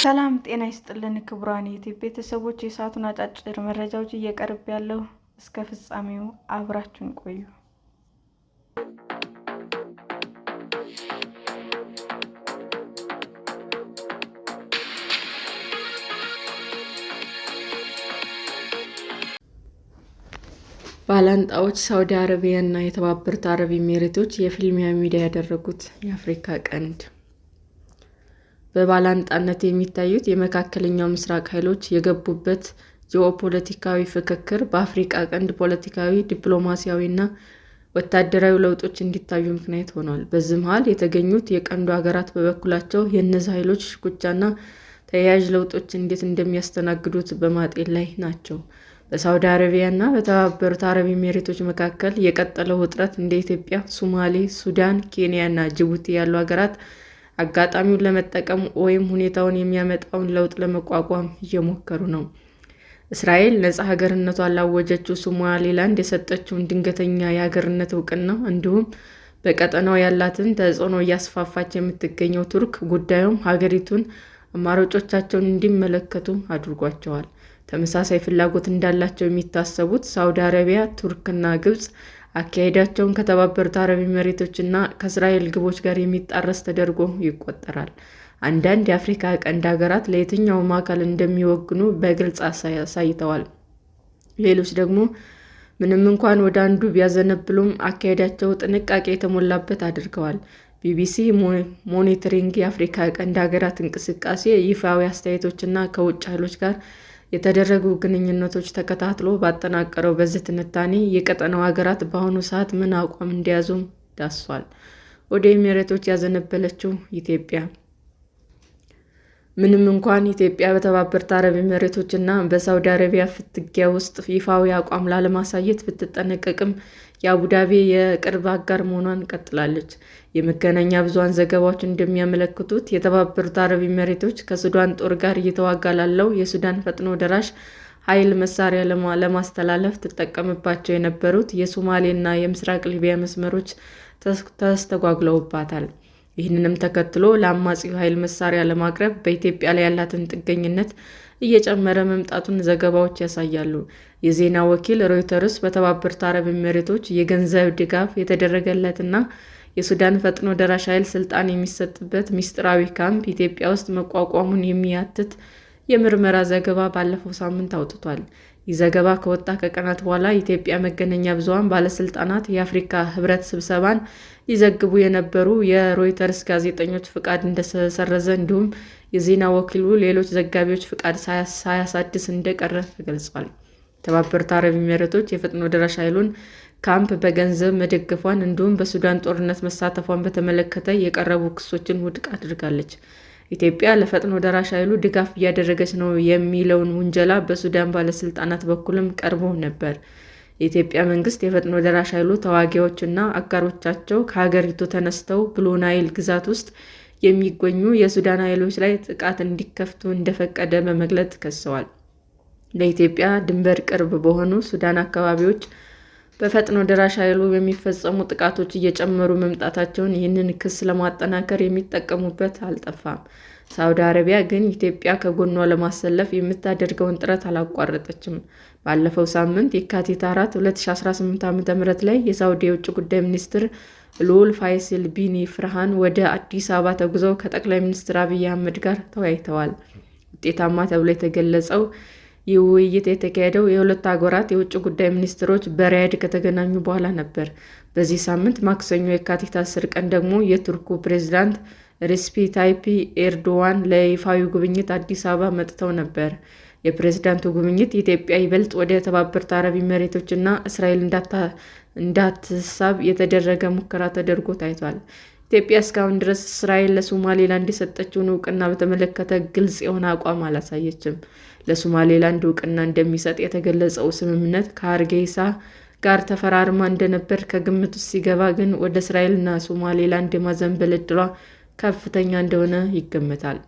ሰላም ጤና ይስጥልን ክቡራን የዩቲዩብ ቤተሰቦች፣ የሰዓቱን አጫጭር መረጃዎች እየቀርብ ያለው እስከ ፍጻሜው አብራችሁን ቆዩ። ባላንጣዎች ሳውዲ አረቢያ እና የተባበሩት አረብ ኤሚሬቶች የፍልሚያ ሜዳ ያደረጉት የአፍሪካ ቀንድ። በባላንጣነት የሚታዩት የመካከለኛው ምስራቅ ኃይሎች የገቡበት ጂኦፖለቲካዊ ፍክክር በአፍሪካ ቀንድ ፖለቲካዊ፣ ዲፕሎማሲያዊ እና ወታደራዊ ለውጦች እንዲታዩ ምክንያት ሆኗል። በዚህ መሃል የተገኙት የቀንዱ ሀገራት በበኩላቸው የእነዚህ ኃይሎች ሽኩቻና ተያያዥ ለውጦች እንዴት እንደሚያስተናግዱት በማጤን ላይ ናቸው። በሳውዲ አረቢያ እና በተባበሩት አረብ ኤሚሬቶች መካከል የቀጠለው ውጥረት እንደ ኢትዮጵያ፣ ሶማሌ፣ ሱዳን፣ ኬንያ እና ጅቡቲ ያሉ ሀገራት አጋጣሚውን ለመጠቀም ወይም ሁኔታውን የሚያመጣውን ለውጥ ለመቋቋም እየሞከሩ ነው። እስራኤል ነፃ ሀገርነቷን ላወጀችው ሶማሌላንድ የሰጠችውን ድንገተኛ የሀገርነት እውቅና እንዲሁም በቀጠናው ያላትን ተጽዕኖ እያስፋፋች የምትገኘው ቱርክ ጉዳዩም ሀገሪቱን አማራጮቻቸውን እንዲመለከቱ አድርጓቸዋል። ተመሳሳይ ፍላጎት እንዳላቸው የሚታሰቡት ሳውዲ አረቢያ፣ ቱርክና ግብጽ አካሄዳቸውን ከተባበሩት አረብ ኤሚሬቶች እና ከእስራኤል ግቦች ጋር የሚጣረስ ተደርጎ ይቆጠራል። አንዳንድ የአፍሪካ ቀንድ ሀገራት ለየትኛውም አካል እንደሚወግኑ በግልጽ አሳይተዋል። ሌሎች ደግሞ ምንም እንኳን ወደ አንዱ ቢያዘነብሉም አካሄዳቸው ጥንቃቄ የተሞላበት አድርገዋል። ቢቢሲ ሞኒተሪንግ የአፍሪካ ቀንድ ሀገራት እንቅስቃሴ ይፋዊ አስተያየቶችና ከውጭ ኃይሎች ጋር የተደረጉ ግንኙነቶች ተከታትሎ ባጠናቀረው በዚህ ትንታኔ የቀጠናው ሀገራት በአሁኑ ሰዓት ምን አቋም እንደያዙም ዳስሷል። ወደ ኤሚሬቶች ያዘነበለችው ኢትዮጵያ። ምንም እንኳን ኢትዮጵያ በተባበሩት አረብ ኤሚሬቶች እና በሳውዲ አረቢያ ፍትጊያ ውስጥ ይፋዊ አቋም ላለማሳየት ብትጠነቀቅም የአቡዳቢ የቅርብ አጋር መሆኗን ቀጥላለች። የመገናኛ ብዙኃን ዘገባዎች እንደሚያመለክቱት የተባበሩት አረብ ኤሚሬቶች ከሱዳን ጦር ጋር እየተዋጋ ላለው የሱዳን ፈጥኖ ደራሽ ኃይል መሳሪያ ለማስተላለፍ ትጠቀምባቸው የነበሩት የሶማሌ እና የምስራቅ ሊቢያ መስመሮች ተስተጓጉለውባታል። ይህንንም ተከትሎ ለአማጺው ኃይል መሳሪያ ለማቅረብ በኢትዮጵያ ላይ ያላትን ጥገኝነት እየጨመረ መምጣቱን ዘገባዎች ያሳያሉ። የዜና ወኪል ሮይተርስ በተባበሩት አረብ ኤሚሬቶች የገንዘብ ድጋፍ የተደረገለትና የሱዳን ፈጥኖ ደራሽ ኃይል ስልጣን የሚሰጥበት ምስጢራዊ ካምፕ ኢትዮጵያ ውስጥ መቋቋሙን የሚያትት የምርመራ ዘገባ ባለፈው ሳምንት አውጥቷል። ይህ ዘገባ ከወጣ ከቀናት በኋላ የኢትዮጵያ መገናኛ ብዙኃን ባለስልጣናት የአፍሪካ ህብረት ስብሰባን ይዘግቡ የነበሩ የሮይተርስ ጋዜጠኞች ፍቃድ እንደተሰረዘ እንዲሁም የዜና ወኪሉ ሌሎች ዘጋቢዎች ፍቃድ ሳያሳድስ እንደቀረ ተገልጿል። የተባበሩት አረብ ኤሚሬቶች የፈጥኖ ደራሽ ኃይሉን ካምፕ በገንዘብ መደገፏን እንዲሁም በሱዳን ጦርነት መሳተፏን በተመለከተ የቀረቡ ክሶችን ውድቅ አድርጋለች። ኢትዮጵያ ለፈጥኖ ደራሽ ኃይሉ ድጋፍ እያደረገች ነው የሚለውን ውንጀላ በሱዳን ባለስልጣናት በኩልም ቀርቦ ነበር። የኢትዮጵያ መንግስት የፈጥኖ ደራሽ ኃይሉ ተዋጊዎች እና አጋሮቻቸው ከሀገሪቱ ተነስተው ብሉ ናይል ግዛት ውስጥ የሚገኙ የሱዳን ኃይሎች ላይ ጥቃት እንዲከፍቱ እንደፈቀደ በመግለጽ ከሰዋል። ለኢትዮጵያ ድንበር ቅርብ በሆኑ ሱዳን አካባቢዎች በፈጥኖ ደራሽ ኃይሉ የሚፈጸሙ ጥቃቶች እየጨመሩ መምጣታቸውን ይህንን ክስ ለማጠናከር የሚጠቀሙበት አልጠፋም። ሳውዲ አረቢያ ግን ኢትዮጵያ ከጎኗ ለማሰለፍ የምታደርገውን ጥረት አላቋረጠችም። ባለፈው ሳምንት የካቲት 4 2018 ዓ.ም ላይ የሳውዲ የውጭ ጉዳይ ሚኒስትር ልዑል ፋይሰል ቢን ፈርሃን ወደ አዲስ አበባ ተጉዘው ከጠቅላይ ሚኒስትር አብይ አህመድ ጋር ተወያይተዋል። ውጤታማ ተብሎ የተገለጸው ይህ ውይይት የተካሄደው የሁለቱ ሀገራት የውጭ ጉዳይ ሚኒስትሮች በሪያድ ከተገናኙ በኋላ ነበር። በዚህ ሳምንት ማክሰኞ የካቲት 10 ቀን ደግሞ የቱርኩ ፕሬዝዳንት ሬሲፕ ታይፕ ኤርዶዋን ለይፋዊ ጉብኝት አዲስ አበባ መጥተው ነበር። የፕሬዝዳንቱ ጉብኝት ኢትዮጵያ ይበልጥ ወደ ተባበሩት አረብ ኤሚሬቶች እና እስራኤል እንዳትሳብ የተደረገ ሙከራ ተደርጎ ታይቷል። ኢትዮጵያ እስካሁን ድረስ እስራኤል ለሶማሌላንድ የሰጠችውን እውቅና በተመለከተ ግልጽ የሆነ አቋም አላሳየችም። ለሶማሌላንድ እውቅና እንደሚሰጥ የተገለጸው ስምምነት ከሀርጌሳ ጋር ተፈራርማ እንደነበር ከግምት ውስጥ ሲገባ ግን ወደ እስራኤልና ሶማሌላንድ የማዘንበል ዕድሏ ከፍተኛ እንደሆነ ይገመታል።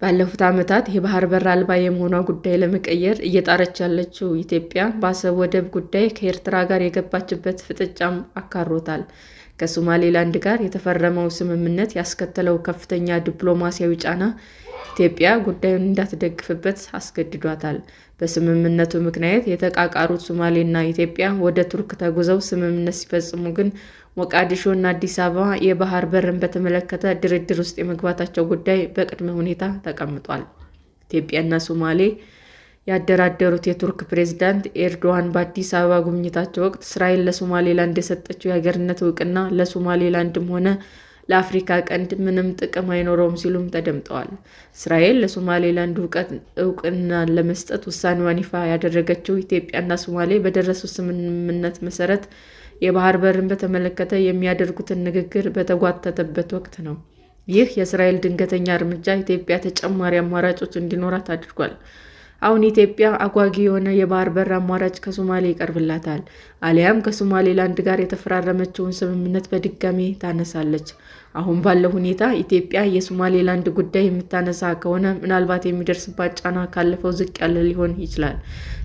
ባለፉት ዓመታት የባህር በር አልባ የመሆኗ ጉዳይ ለመቀየር እየጣረች ያለችው ኢትዮጵያ በአሰብ ወደብ ጉዳይ ከኤርትራ ጋር የገባችበት ፍጥጫም አካሮታል። ከሶማሌላንድ ጋር የተፈረመው ስምምነት ያስከተለው ከፍተኛ ዲፕሎማሲያዊ ጫና ኢትዮጵያ ጉዳዩን እንዳትደግፍበት አስገድዷታል። በስምምነቱ ምክንያት የተቃቃሩት ሶማሌና ኢትዮጵያ ወደ ቱርክ ተጉዘው ስምምነት ሲፈጽሙ ግን ሞቃዲሾ እና አዲስ አበባ የባህር በርን በተመለከተ ድርድር ውስጥ የመግባታቸው ጉዳይ በቅድመ ሁኔታ ተቀምጧል። ኢትዮጵያና ሶማሌ ያደራደሩት የቱርክ ፕሬዝዳንት ኤርዶዋን በአዲስ አበባ ጉብኝታቸው ወቅት እስራኤል ለሶማሌላንድ የሰጠችው የሀገርነት እውቅና ለሶማሌላንድም ሆነ ለአፍሪካ ቀንድ ምንም ጥቅም አይኖረውም ሲሉም ተደምጠዋል። እስራኤል ለሶማሌላንድ እውቅና ለመስጠት ውሳኔዋን ይፋ ያደረገችው ኢትዮጵያና ሶማሌ በደረሱት ስምምነት መሰረት የባህር በርን በተመለከተ የሚያደርጉትን ንግግር በተጓተተበት ወቅት ነው። ይህ የእስራኤል ድንገተኛ እርምጃ ኢትዮጵያ ተጨማሪ አማራጮች እንዲኖራት አድርጓል። አሁን ኢትዮጵያ አጓጊ የሆነ የባህር በር አማራጭ ከሶማሌ ይቀርብላታል፣ አሊያም ከሶማሌላንድ ጋር የተፈራረመችውን ስምምነት በድጋሚ ታነሳለች። አሁን ባለው ሁኔታ ኢትዮጵያ የሶማሌላንድ ጉዳይ የምታነሳ ከሆነ ምናልባት የሚደርስባት ጫና ካለፈው ዝቅ ያለ ሊሆን ይችላል።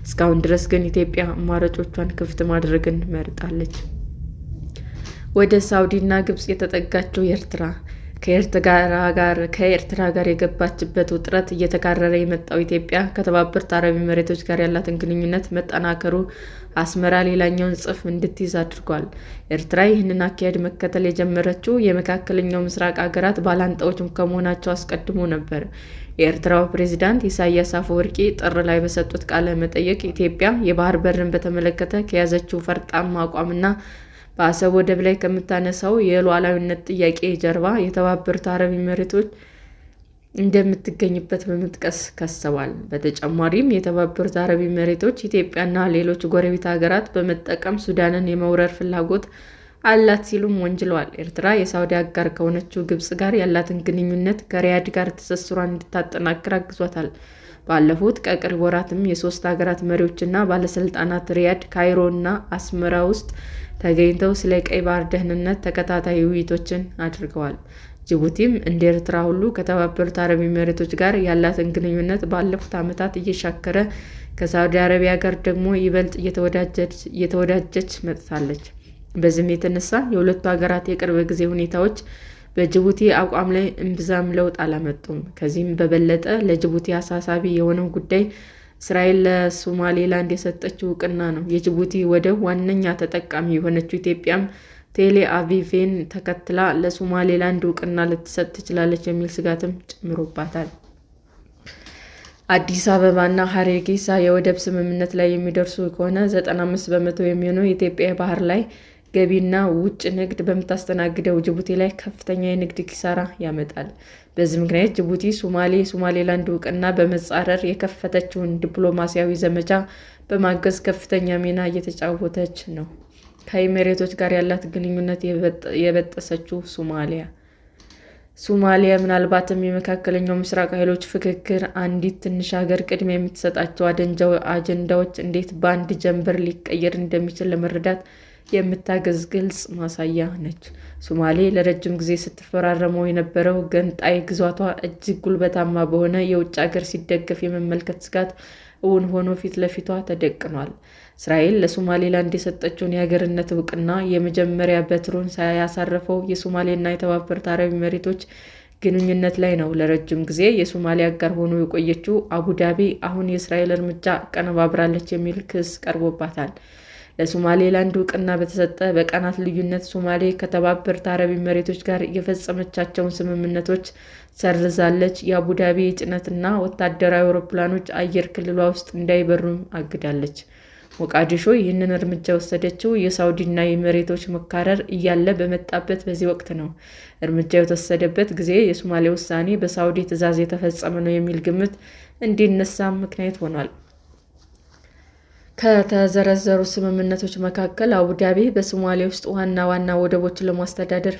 እስካሁን ድረስ ግን ኢትዮጵያ አማራጮቿን ክፍት ማድረግን መርጣለች። ወደ ሳውዲና ግብጽ የተጠጋችው ኤርትራ ከኤርትራ ጋር የገባችበት ውጥረት እየተካረረ የመጣው ኢትዮጵያ ከተባበሩት አረብ ኤሚሬቶች ጋር ያላትን ግንኙነት መጠናከሩ አስመራ ሌላኛውን ጽፍ እንድትይዝ አድርጓል። ኤርትራ ይህንን አካሄድ መከተል የጀመረችው የመካከለኛው ምስራቅ አገራት ባላንጣዎች ከመሆናቸው አስቀድሞ ነበር። የኤርትራው ፕሬዝዳንት ኢሳያስ አፈወርቂ ጥር ላይ በሰጡት ቃለ መጠይቅ ኢትዮጵያ የባህር በርን በተመለከተ ከያዘችው ፈርጣማ አቋምና በአሰብ ወደብ ላይ ከምታነሳው የሉዓላዊነት ጥያቄ ጀርባ የተባበሩት አረብ ኤሚሬቶች እንደምትገኝበት በመጥቀስ ከሰዋል። በተጨማሪም የተባበሩት አረብ ኤሚሬቶች ኢትዮጵያና ሌሎች ጎረቤት ሀገራት በመጠቀም ሱዳንን የመውረር ፍላጎት አላት ሲሉም ወንጅለዋል። ኤርትራ የሳውዲ አጋር ከሆነችው ግብጽ ጋር ያላትን ግንኙነት ከሪያድ ጋር ትስስሯን እንድታጠናክር አግዟታል። ባለፉት ከቅርብ ወራትም የሶስት ሀገራት መሪዎችና ባለስልጣናት ሪያድ፣ ካይሮ እና አስመራ ውስጥ ተገኝተው ስለ ቀይ ባህር ደህንነት ተከታታይ ውይይቶችን አድርገዋል። ጅቡቲም እንደ ኤርትራ ሁሉ ከተባበሩት አረብ ኤሚሬቶች ጋር ያላትን ግንኙነት ባለፉት ዓመታት እየሻከረ ከሳዑዲ አረቢያ ጋር ደግሞ ይበልጥ እየተወዳጀች መጥታለች። በዚህም የተነሳ የሁለቱ ሀገራት የቅርብ ጊዜ ሁኔታዎች በጅቡቲ አቋም ላይ እምብዛም ለውጥ አላመጡም። ከዚህም በበለጠ ለጅቡቲ አሳሳቢ የሆነው ጉዳይ እስራኤል ለሶማሌላንድ የሰጠችው እውቅና ነው። የጅቡቲ ወደብ ዋነኛ ተጠቃሚ የሆነችው ኢትዮጵያም ቴል አቪቭን ተከትላ ለሶማሌላንድ እውቅና ልትሰጥ ትችላለች የሚል ስጋትም ጨምሮባታል። አዲስ አበባና ሀርጌሳ የወደብ ስምምነት ላይ የሚደርሱ ከሆነ 95 በመቶ የሚሆነው የኢትዮጵያ ባህር ላይ ገቢና ውጭ ንግድ በምታስተናግደው ጅቡቲ ላይ ከፍተኛ የንግድ ኪሳራ ያመጣል። በዚህ ምክንያት ጅቡቲ የሶማሌላንድ እውቅና በመጻረር የከፈተችውን ዲፕሎማሲያዊ ዘመቻ በማገዝ ከፍተኛ ሚና እየተጫወተች ነው። ከኤሚሬቶች ጋር ያላት ግንኙነት የበጠሰችው ሶማሊያ ምናልባትም የመካከለኛው ምስራቅ ኃይሎች ፍክክር አንዲት ትንሽ ሀገር ቅድሚያ የምትሰጣቸው አጀንዳዎች እንዴት በአንድ ጀንበር ሊቀየር እንደሚችል ለመረዳት የምታገዝ ግልጽ ማሳያ ነች። ሶማሌ ለረጅም ጊዜ ስትፈራረመው የነበረው ገንጣይ ግዛቷ እጅግ ጉልበታማ በሆነ የውጭ ሀገር ሲደገፍ የመመልከት ስጋት እውን ሆኖ ፊት ለፊቷ ተደቅኗል። እስራኤል ለሶማሌላንድ የሰጠችውን የሀገርነት እውቅና የመጀመሪያ በትሩን ያሳረፈው የሶማሌና የተባበሩት አረብ ኤሚሬቶች ግንኙነት ላይ ነው። ለረጅም ጊዜ የሶማሊያ አጋር ሆኖ የቆየችው አቡዳቢ አሁን የእስራኤል እርምጃ አቀነባብራለች የሚል ክስ ቀርቦባታል። ለሶማሌላንድ እውቅና በተሰጠ በቀናት ልዩነት ሶማሌ ከተባበሩት አረብ ኤሚሬቶች ጋር የፈጸመቻቸውን ስምምነቶች ሰርዛለች። የአቡዳቢ የጭነትና ወታደራዊ አውሮፕላኖች አየር ክልሏ ውስጥ እንዳይበሩም አግዳለች። ሞቃዲሾ ይህንን እርምጃ የወሰደችው የሳውዲና የኤሚሬቶች መካረር እያለ በመጣበት በዚህ ወቅት ነው። እርምጃ የተወሰደበት ጊዜ የሶማሌ ውሳኔ በሳውዲ ትዕዛዝ የተፈጸመ ነው የሚል ግምት እንዲነሳም ምክንያት ሆኗል። ከተዘረዘሩ ስምምነቶች መካከል አቡዳቢ በሶማሌ ውስጥ ዋና ዋና ወደቦችን ለማስተዳደር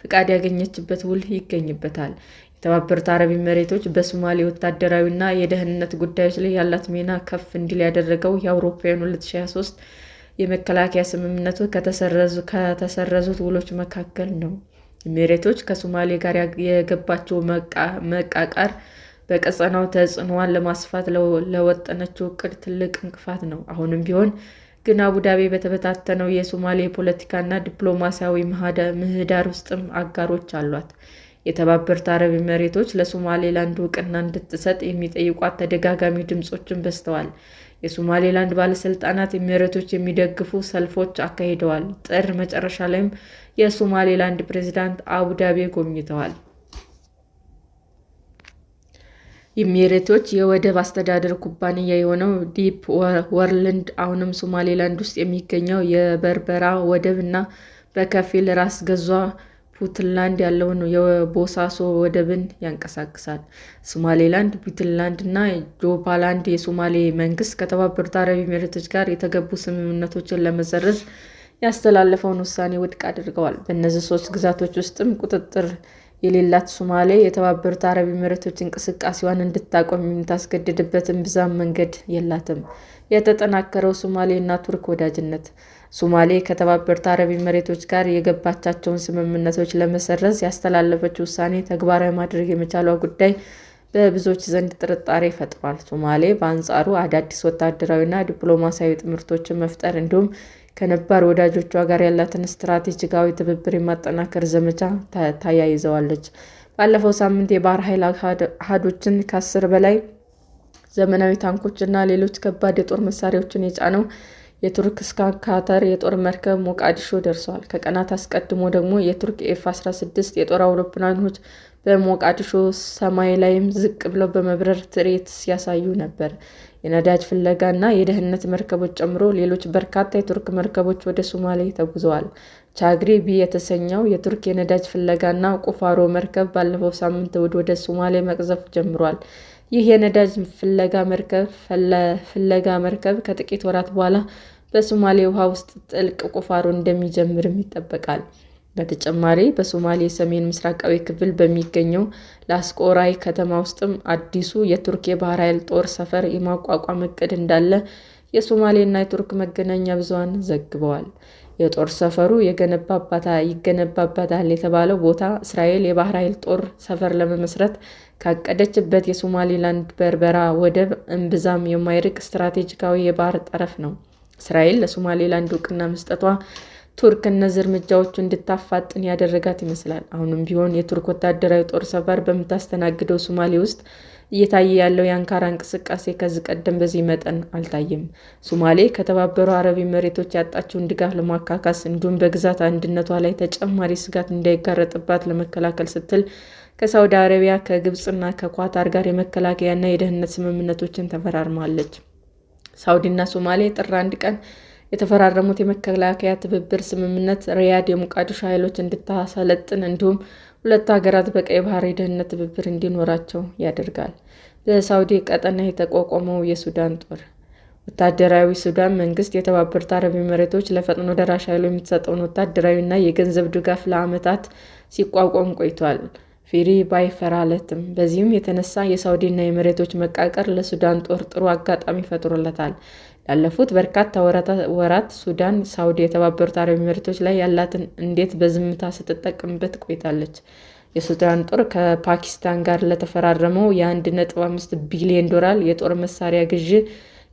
ፍቃድ ያገኘችበት ውል ይገኝበታል። የተባበሩት አረብ ኤሚሬቶች በሶማሌ ወታደራዊና የደህንነት ጉዳዮች ላይ ያላት ሚና ከፍ እንዲል ያደረገው የአውሮፓውያኑ 2023 የመከላከያ ስምምነቱ ከተሰረዙት ውሎች መካከል ነው። ኤሚሬቶች ከሶማሌ ጋር የገባቸው መቃቃር በቀጠናው ተጽዕኖዋን ለማስፋት ለወጠነችው ዕቅድ ትልቅ እንቅፋት ነው። አሁንም ቢሆን ግን አቡዳቢ በተበታተነው የሶማሌ ፖለቲካና ዲፕሎማሲያዊ ምህዳር ውስጥም አጋሮች አሏት። የተባበሩት አረብ ኤሚሬቶች ለሶማሌላንድ ዕውቅና እንድትሰጥ የሚጠይቋት ተደጋጋሚ ድምጾችን በዝተዋል። የሶማሌላንድ ባለስልጣናት ኤሚሬቶች የሚደግፉ ሰልፎች አካሂደዋል። ጥር መጨረሻ ላይም የሶማሌላንድ ፕሬዝዳንት አቡዳቢ ጎብኝተዋል። ኤሚሬቶች የወደብ አስተዳደር ኩባንያ የሆነው ዲፕ ወርልድ አሁንም ሶማሌላንድ ውስጥ የሚገኘው የበርበራ ወደብ እና በከፊል ራስ ገዟ ፑንትላንድ ያለውን የቦሳሶ ወደብን ያንቀሳቅሳል። ሶማሌላንድ፣ ፑንትላንድ እና ጁባላንድ የሶማሌ መንግስት ከተባበሩት አረብ ኤሚሬቶች ጋር የተገቡ ስምምነቶችን ለመሰረዝ ያስተላለፈውን ውሳኔ ውድቅ አድርገዋል። በእነዚህ 3 ግዛቶች ውስጥም ቁጥጥር የሌላት ሶማሌ የተባበሩት አረብ ኤሚሬቶች እንቅስቃሴዋን እንድታቆም የምታስገድድበት እምብዛም መንገድ የላትም። የተጠናከረው ሶማሌ እና ቱርክ ወዳጅነት ሶማሌ ከተባበሩት አረብ ኤሚሬቶች ጋር የገባቻቸውን ስምምነቶች ለመሰረዝ ያስተላለፈችው ውሳኔ ተግባራዊ ማድረግ የመቻሏ ጉዳይ በብዙዎች ዘንድ ጥርጣሬ ፈጥሯል። ሶማሌ በአንጻሩ አዳዲስ ወታደራዊና ዲፕሎማሲያዊ ጥምረቶችን መፍጠር እንዲሁም ከነባር ወዳጆቿ ጋር ያላትን ስትራቴጂካዊ ትብብር የማጠናከር ዘመቻ ተያይዘዋለች። ባለፈው ሳምንት የባህር ኃይል አሃዶችን ከ10 በላይ ዘመናዊ ታንኮችና ሌሎች ከባድ የጦር መሳሪያዎችን የጫነው የቱርክ ስካንካተር የጦር መርከብ ሞቃዲሾ ደርሷል። ከቀናት አስቀድሞ ደግሞ የቱርክ ኤፍ-16 የጦር አውሮፕላኖች በሞቃዲሾ ሰማይ ላይም ዝቅ ብለው በመብረር ትርኢት ሲያሳዩ ነበር። የነዳጅ ፍለጋ እና የደህንነት መርከቦች ጨምሮ ሌሎች በርካታ የቱርክ መርከቦች ወደ ሶማሌ ተጉዘዋል። ቻግሪ ቢ የተሰኘው የቱርክ የነዳጅ ፍለጋና ቁፋሮ መርከብ ባለፈው ሳምንት እሁድ ወደ ሶማሌ መቅዘፍ ጀምሯል። ይህ የነዳጅ ፍለጋ መርከብ ከጥቂት ወራት በኋላ በሶማሌ ውሃ ውስጥ ጥልቅ ቁፋሮ እንደሚጀምርም ይጠበቃል። በተጨማሪ በሶማሌ ሰሜን ምስራቃዊ ክፍል በሚገኘው ላስቆራይ ከተማ ውስጥም አዲሱ የቱርክ የባህር ኃይል ጦር ሰፈር የማቋቋም እቅድ እንዳለ የሶማሌና የቱርክ መገናኛ ብዙኃን ዘግበዋል። የጦር ሰፈሩ ይገነባበታል የተባለው ቦታ እስራኤል የባህር ኃይል ጦር ሰፈር ለመመስረት ካቀደችበት የሶማሌላንድ በርበራ ወደብ እምብዛም የማይርቅ ስትራቴጂካዊ የባህር ጠረፍ ነው። እስራኤል ለሶማሌላንድ ዕውቅና መስጠቷ ቱርክ እነዚህ እርምጃዎቹ እንድታፋጥን ያደረጋት ይመስላል። አሁንም ቢሆን የቱርክ ወታደራዊ ጦር ሰፈር በምታስተናግደው ሶማሌ ውስጥ እየታየ ያለው የአንካራ እንቅስቃሴ ከዚህ ቀደም በዚህ መጠን አልታየም። ሶማሌ ከተባበሩት አረብ ኤሚሬቶች ያጣችውን ድጋፍ ለማካካስ እንዲሁም በግዛት አንድነቷ ላይ ተጨማሪ ስጋት እንዳይጋረጥባት ለመከላከል ስትል ከሳውዲ አረቢያ፣ ከግብፅና ከኳታር ጋር የመከላከያና የደህንነት ስምምነቶችን ተፈራርማለች። ሳውዲና ሶማሌ ጥር 1 ቀን የተፈራረሙት የመከላከያ ትብብር ስምምነት ሪያድ የሞቃዲሾ ኃይሎች እንድታሰለጥን እንዲሁም ሁለቱ ሀገራት በቀይ ባህር የደህንነት ትብብር እንዲኖራቸው ያደርጋል። በሳውዲ ቀጠና የተቋቋመው የሱዳን ጦር ወታደራዊ ሱዳን መንግስት የተባበሩት አረብ ኤሚሬቶች ለፈጥኖ ደራሽ ኃይሉ የምትሰጠውን ወታደራዊና የገንዘብ ድጋፍ ለዓመታት ሲቋቋም ቆይቷል። ፊሪ ባይፈራለትም። በዚህም የተነሳ የሳውዲና የኤሚሬቶች መቃቀር ለሱዳን ጦር ጥሩ አጋጣሚ ፈጥሮለታል። ላለፉት በርካታ ወራት ሱዳን ሳውዲ የተባበሩት አረብ ኤሚሬቶች ላይ ያላትን እንዴት በዝምታ ስትጠቀምበት ቆይታለች። የሱዳን ጦር ከፓኪስታን ጋር ለተፈራረመው የ1.5 ቢሊዮን ዶላር የጦር መሳሪያ ግዢ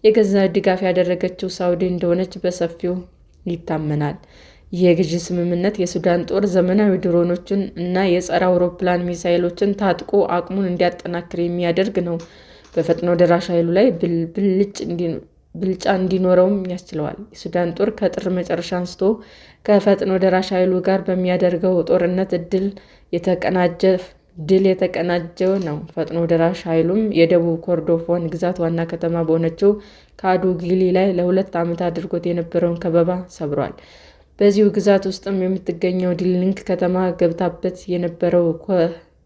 የገንዘብ ድጋፍ ያደረገችው ሳውዲ እንደሆነች በሰፊው ይታመናል። ይህ የግዢ ስምምነት የሱዳን ጦር ዘመናዊ ድሮኖችን እና የጸረ አውሮፕላን ሚሳይሎችን ታጥቆ አቅሙን እንዲያጠናክር የሚያደርግ ነው። በፈጥኖ ደራሽ ኃይሉ ላይ ብልጫ እንዲኖረውም ያስችለዋል። የሱዳን ጦር ከጥር መጨረሻ አንስቶ ከፈጥኖ ደራሽ ኃይሉ ጋር በሚያደርገው ጦርነት ድል የተቀናጀው ነው። ፈጥኖ ደራሽ ኃይሉም የደቡብ ኮርዶፋን ግዛት ዋና ከተማ በሆነችው ካዱጊሊ ላይ ለ2 ዓመታት አድርጎት የነበረውን ከበባ ሰብሯል። በዚሁ ግዛት ውስጥም የምትገኘው ዲልሊንግ ከተማ ገብታበት የነበረው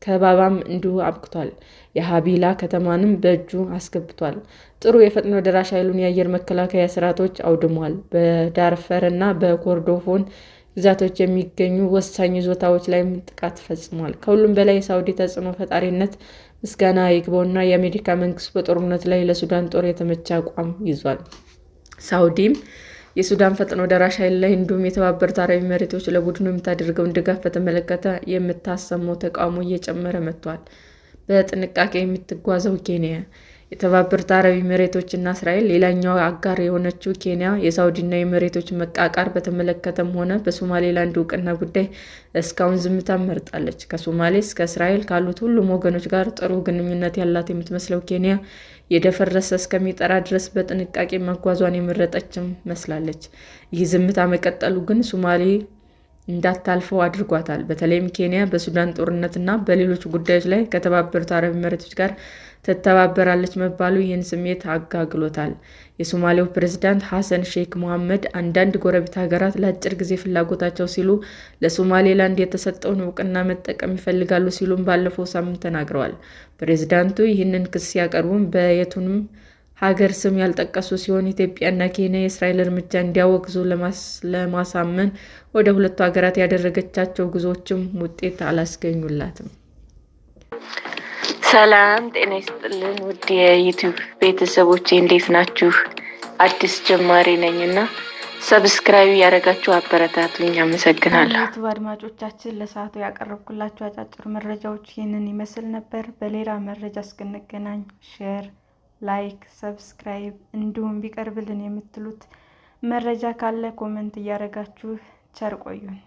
ከበባም እንዲሁ አብቅቷል። የሀቢላ ከተማንም በእጁ አስገብቷል። ጥሩ የፈጥኖ ደራሽ ኃይሉን የአየር መከላከያ ስርዓቶች አውድሟል። በዳርፈር እና በኮርዶፋን ግዛቶች የሚገኙ ወሳኝ ይዞታዎች ላይም ጥቃት ፈጽሟል። ከሁሉም በላይ የሳውዲ ተጽዕኖ ፈጣሪነት ምስጋና ይግባውና የአሜሪካ መንግስት በጦርነት ላይ ለሱዳን ጦር የተመቸ አቋም ይዟል። ሳውዲም የሱዳን ፈጥኖ ደራሽ ኃይል ላይ እንዲሁም የተባበሩት አረብ ኤሚሬቶች ለቡድኑ የምታደርገውን ድጋፍ በተመለከተ የምታሰማው ተቃውሞ እየጨመረ መጥቷል። በጥንቃቄ የምትጓዘው ኬንያ የተባበሩት አረብ ኤሚሬቶች እና እስራኤል ሌላኛው አጋር የሆነችው ኬንያ የሳውዲና የኤሚሬቶች መቃቃር በተመለከተም ሆነ በሶማሌላንድ እውቅና ጉዳይ እስካሁን ዝምታን መርጣለች። ከሶማሌ እስከ እስራኤል ካሉት ሁሉም ወገኖች ጋር ጥሩ ግንኙነት ያላት የምትመስለው ኬንያ የደፈረሰ እስከሚጠራ ድረስ በጥንቃቄ መጓዟን የመረጠችም መስላለች። ይህ ዝምታ መቀጠሉ ግን ሶማሌ እንዳታልፈው አድርጓታል። በተለይም ኬንያ በሱዳን ጦርነት እና በሌሎች ጉዳዮች ላይ ከተባበሩት አረብ ኤሚሬቶች ጋር ትተባበራለች መባሉ ይህን ስሜት አጋግሎታል። የሶማሌው ፕሬዝዳንት ሐሰን ሼክ መሐመድ አንዳንድ ጎረቤት ሀገራት ለአጭር ጊዜ ፍላጎታቸው ሲሉ ለሶማሌላንድ የተሰጠውን እውቅና መጠቀም ይፈልጋሉ ሲሉም ባለፈው ሳምንት ተናግረዋል። ፕሬዝዳንቱ ይህንን ክስ ሲያቀርቡም በየቱንም ሀገር ስም ያልጠቀሱ ሲሆን ኢትዮጵያና ኬንያ የእስራኤል እርምጃ እንዲያወግዙ ለማሳመን ወደ ሁለቱ ሀገራት ያደረገቻቸው ጉዞዎችም ውጤት አላስገኙላትም። ሰላም ጤና ይስጥልን ውድ የዩቲዩብ ቤተሰቦቼ እንዴት ናችሁ? አዲስ ጀማሪ ነኝና ሰብስክራይብ ያደረጋችሁ አበረታቱኝ። አመሰግናለሁ። ዩቲዩብ አድማጮቻችን ለሰዓቱ ያቀረብኩላችሁ አጫጭር መረጃዎች ይህንን ይመስል ነበር። በሌላ መረጃ እስክንገናኝ ሼር፣ ላይክ፣ ሰብስክራይብ እንዲሁም ቢቀርብልን የምትሉት መረጃ ካለ ኮሜንት እያደረጋችሁ ቸር ቆዩን።